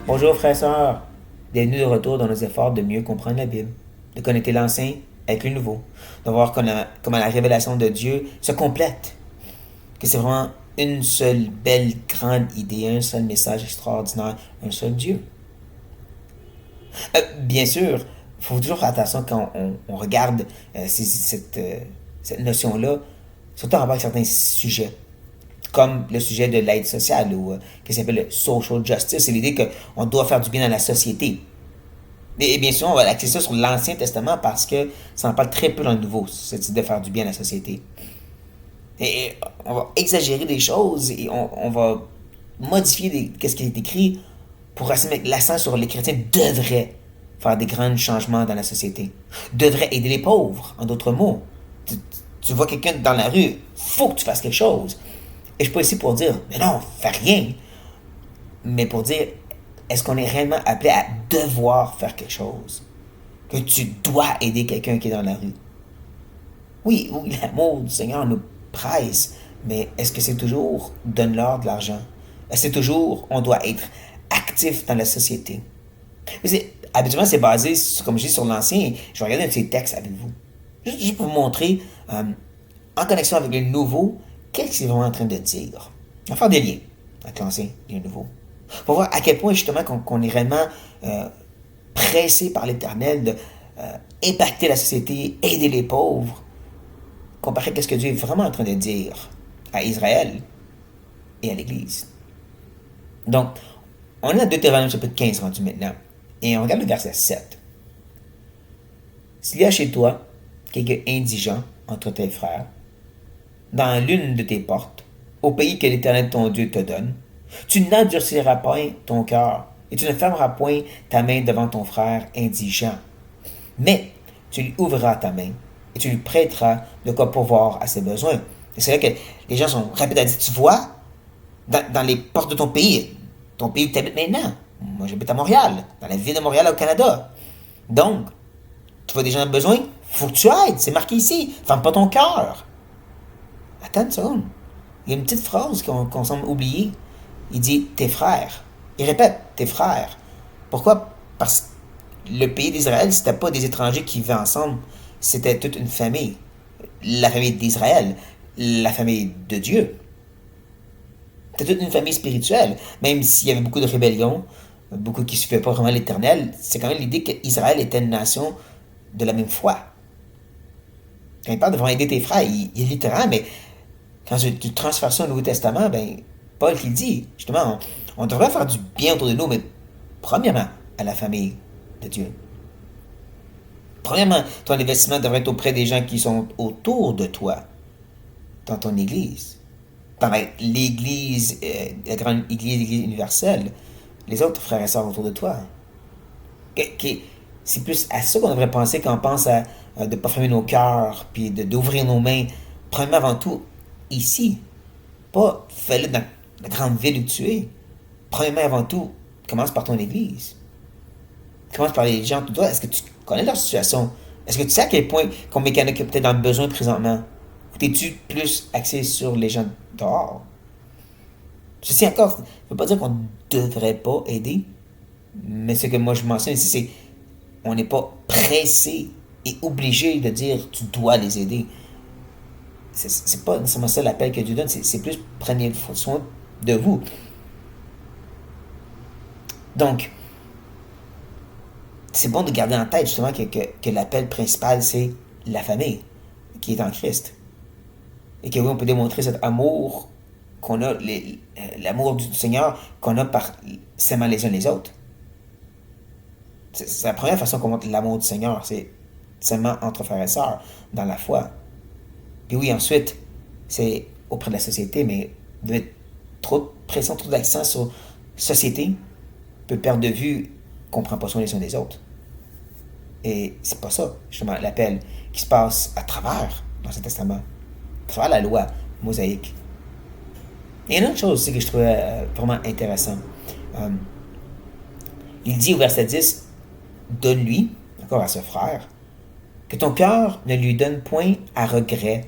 Bonjour frères et sœurs, bienvenue de retour dans nos efforts de mieux comprendre la Bible, de connecter l'ancien avec le nouveau, de voir comment la révélation de Dieu se complète, que c'est vraiment une seule belle grande idée, un seul message extraordinaire, un seul Dieu. Bien sûr, il faut toujours faire attention quand on regarde cette notion-là, surtout en rapport avec certains sujets, comme le sujet de l'aide sociale ou qui s'appelle le social justice, c'est l'idée qu'on doit faire du bien dans la société. Et bien sûr, on va axer ça sur l'Ancien Testament parce que ça en parle très peu dans le Nouveau, cette idée de faire du bien à la société. Et on va exagérer des choses et on va modifier qu'est-ce qui est écrit pour mettre l'accent sur les chrétiens devraient faire des grands changements dans la société, devraient aider les pauvres, en d'autres mots. Tu vois quelqu'un dans la rue, faut que tu fasses quelque chose. Et je suis pas ici pour dire, mais non, fais rien. Mais pour dire, est-ce qu'on est réellement appelé à devoir faire quelque chose? Que tu dois aider quelqu'un qui est dans la rue? Oui, oui, l'amour du Seigneur nous presse, mais est-ce que c'est toujours donne-leur de l'argent? Est-ce que c'est toujours on doit être actif dans la société? Habituellement, c'est basé, comme je dis, sur l'ancien. Je vais regarder un petit texte avec vous. Juste pour vous montrer, en connexion avec le nouveau, qu'est-ce qu'il est vraiment en train de dire. On va faire des liens avec l'ancien et le nouveau. Pour voir à quel point, justement, qu'on est réellement pressé par l'Éternel de impacter la société, aider les pauvres, comparé à ce que Dieu est vraiment en train de dire à Israël et à l'Église. Donc, on est dans Deutéronome chapitre 15 rendu maintenant. Et on regarde le verset 7. S'il y a chez toi quelqu'un indigent entre tes frères, dans l'une de tes portes, au pays que l'Éternel ton Dieu te donne, tu n'endurciras point ton cœur, et tu ne fermeras point ta main devant ton frère indigent. Mais tu lui ouvriras ta main, et tu lui prêteras de quoi pourvoir à ses besoins. Et c'est là que les gens sont rapides à dire, tu vois, dans les portes de ton pays où tu habites maintenant. Moi, j'habite à Montréal, dans la ville de Montréal, au Canada. Donc, tu vois des gens en besoin, faut que tu aides, c'est marqué ici. Ferme pas ton cœur. Attends une seconde. Il y a une petite phrase qu'on semble oublier. Il dit tes frères. Il répète tes frères. Pourquoi? Parce que le pays d'Israël, c'était pas des étrangers qui vivaient ensemble. C'était toute une famille. La famille d'Israël. La famille de Dieu. C'était toute une famille spirituelle. Même s'il y avait beaucoup de rébellions, beaucoup qui ne suivaient pas vraiment l'Éternel, c'est quand même l'idée qu'Israël était une nation de la même foi. Quand il parle de vraiment aider tes frères, il est littéral, mais quand tu transfères ça au Nouveau Testament, ben, Paul qui le dit, justement, on devrait faire du bien autour de nous, mais premièrement, à la famille de Dieu. Premièrement, ton investissement devrait être auprès des gens qui sont autour de toi, dans ton église. Dans l'église, la grande église, l'église universelle, les autres frères et sœurs autour de toi. C'est plus à ça qu'on devrait penser quand on pense à de ne pas fermer nos cœurs, puis d'ouvrir nos mains, premièrement avant tout, ici. Pas fais-le dans la grande ville où tu es. Premièrement avant tout, commence par ton église. Commence par les gens autour de toi. Est-ce que tu connais leur situation? Est-ce que tu sais à quel point combien il y en a qui ont peut-être dans le besoin présentement? Ou t'es-tu plus axé sur les gens dehors? Ceci encore, ça ne veut pas dire qu'on ne devrait pas aider, mais ce que moi je mentionne ici, c'est on n'est pas pressé et obligé de dire tu dois les aider. C'est pas nécessairement ça l'appel que Dieu donne, c'est plus prenez soin de vous. Donc, c'est bon de garder en tête justement que l'appel principal, c'est la famille qui est en Christ. Et que oui, on peut démontrer cet amour qu'on a, l'amour du Seigneur qu'on a par s'aimant les uns les autres. C'est la première façon qu'on montre l'amour du Seigneur, c'est seulement entre frères et sœurs, dans la foi. Puis oui, ensuite, c'est auprès de la société, mais de mettre trop de pression, trop d'accent sur société peut perdre de vue qu'on ne prend pas soin les uns des autres. Et c'est pas ça, justement, l'appel qui se passe à travers l'Ancien Testament, à travers la loi mosaïque. Et une autre chose aussi que je trouvais vraiment intéressant. Euh, il dit au verset 10, donne-lui, encore à ce frère, que ton cœur ne lui donne point à regret,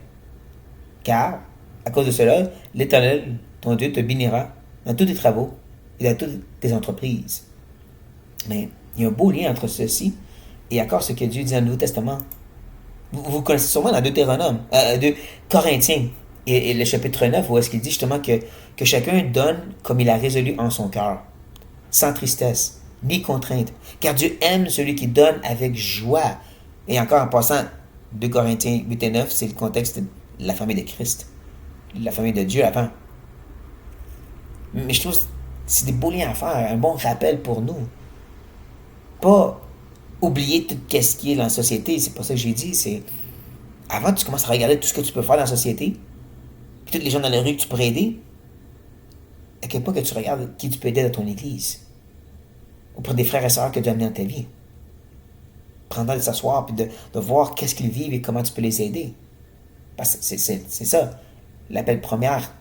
car, à cause de cela, l'Éternel, ton Dieu, te bénira dans tous tes travaux et dans toutes tes entreprises. Mais il y a un beau lien entre ceci et encore ce que Dieu dit dans le Nouveau Testament. Vous connaissez sûrement dans Deutéronome, de Corinthiens, et le chapitre 9, où est-ce qu'il dit justement que chacun donne comme il a résolu en son cœur, sans tristesse, ni contrainte. Car Dieu aime celui qui donne avec joie. Et encore en passant, 2 Corinthiens 8 et 9, c'est le contexte de la famille de Christ, la famille de Dieu avant. Mais je trouve que c'est des beaux liens à faire, un bon rappel pour nous. Pas oublier tout ce qui est dans la société, c'est pas ça que j'ai dit, c'est avant que tu commences à regarder tout ce que tu peux faire dans la société, puis toutes les gens dans la rue que tu pourrais aider, à quel point que tu regardes qui tu peux aider dans ton église, auprès des frères et sœurs que tu as amenés dans ta vie. Prendre le temps de s'asseoir puis de voir qu'est-ce qu'ils vivent et comment tu peux les aider. Parce que c'est ça, l'appel première,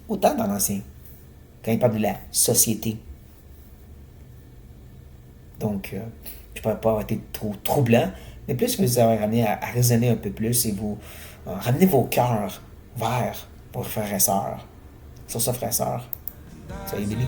autant dans l'Ancien, quand il parle de la société. Donc, je ne pourrais pas avoir été trop troublant, mais plus que vous avez ramené à raisonner un peu plus et vous ramenez vos cœurs vers vos frères et sœurs. Sur ça, frères et sœurs, soyez bénis.